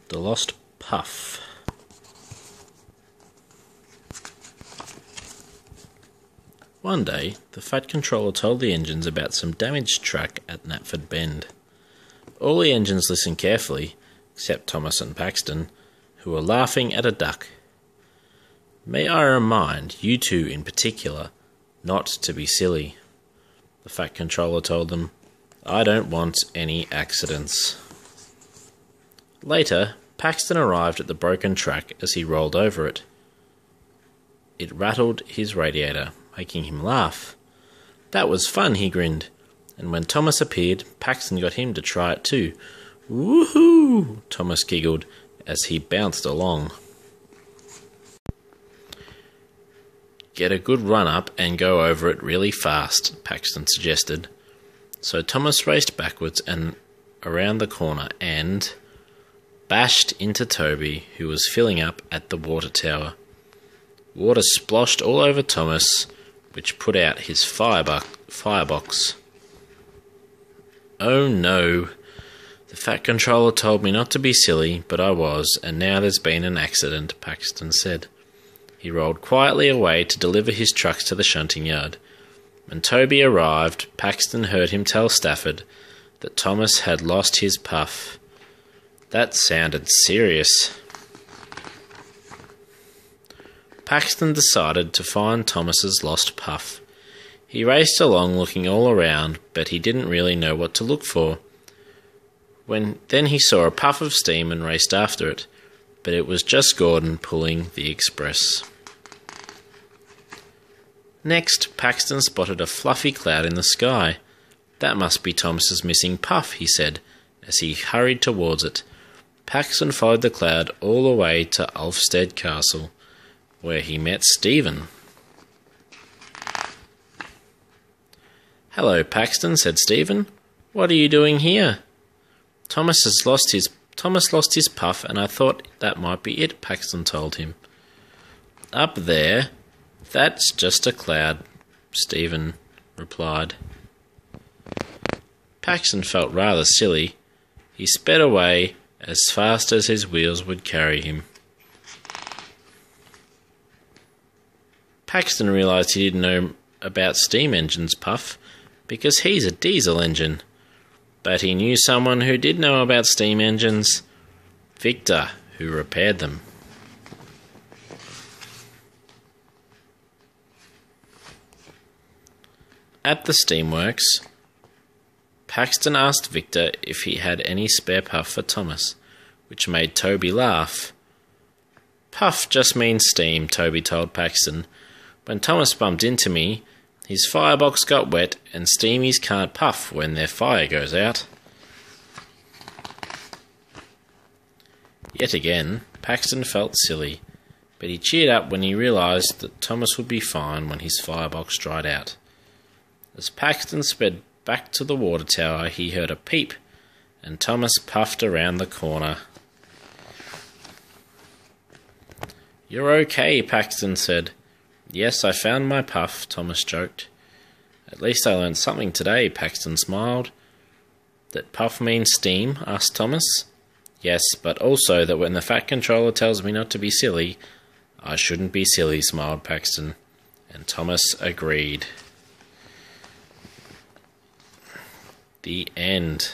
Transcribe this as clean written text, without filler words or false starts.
The Lost Puff. One day, the Fat Controller told the engines about some damaged track at Knapford Bend. All the engines listened carefully, except Thomas and Paxton, who were laughing at a duck. "May I remind you two in particular not to be silly," the Fat Controller told them. "I don't want any accidents." Later, Paxton arrived at the broken track as he rolled over it. It rattled his radiator, making him laugh. "That was fun," he grinned, and when Thomas appeared, Paxton got him to try it too. "Woohoo!" Thomas giggled as he bounced along. "Get a good run up and go over it really fast," Paxton suggested. So Thomas raced backwards and around the corner and bashed into Toby, who was filling up at the water tower. Water splashed all over Thomas, which put out his firebox. "Oh no, the Fat Controller told me not to be silly, but I was, and now there's been an accident," Paxton said. He rolled quietly away to deliver his trucks to the shunting yard. When Toby arrived, Paxton heard him tell Stafford that Thomas had lost his puff. That sounded serious. Paxton decided to find Thomas's lost puff. He raced along looking all around, but he didn't really know what to look for. Then he saw a puff of steam and raced after it, but it was just Gordon pulling the express. Next, Paxton spotted a fluffy cloud in the sky. "That must be Thomas's missing puff," he said, as he hurried towards it. Paxton followed the cloud all the way to Ulfstead Castle, where he met Stephen. "Hello, Paxton," said Stephen. "What are you doing here?" Thomas lost his puff, and I thought that might be it," Paxton told him. "Up there? That's just a cloud," Stephen replied. Paxton felt rather silly. He sped away as fast as his wheels would carry him. Paxton realised he didn't know about steam engines' puff, because he's a diesel engine. But he knew someone who did know about steam engines, Victor, who repaired them. At the steamworks, Paxton asked Victor if he had any spare puff for Thomas, which made Toby laugh. "Puff just means steam," Toby told Paxton. "When Thomas bumped into me, his firebox got wet, and steamies can't puff when their fire goes out." Yet again, Paxton felt silly, but he cheered up when he realised that Thomas would be fine when his firebox dried out. As Paxton sped back to the water tower, he heard a peep, and Thomas puffed around the corner. "You're okay," Paxton said. "Yes, I found my puff," Thomas joked. "At least I learned something today," Paxton smiled. "That puff means steam?" asked Thomas. "Yes, but also that when the Fat Controller tells me not to be silly, I shouldn't be silly," smiled Paxton, and Thomas agreed. The end.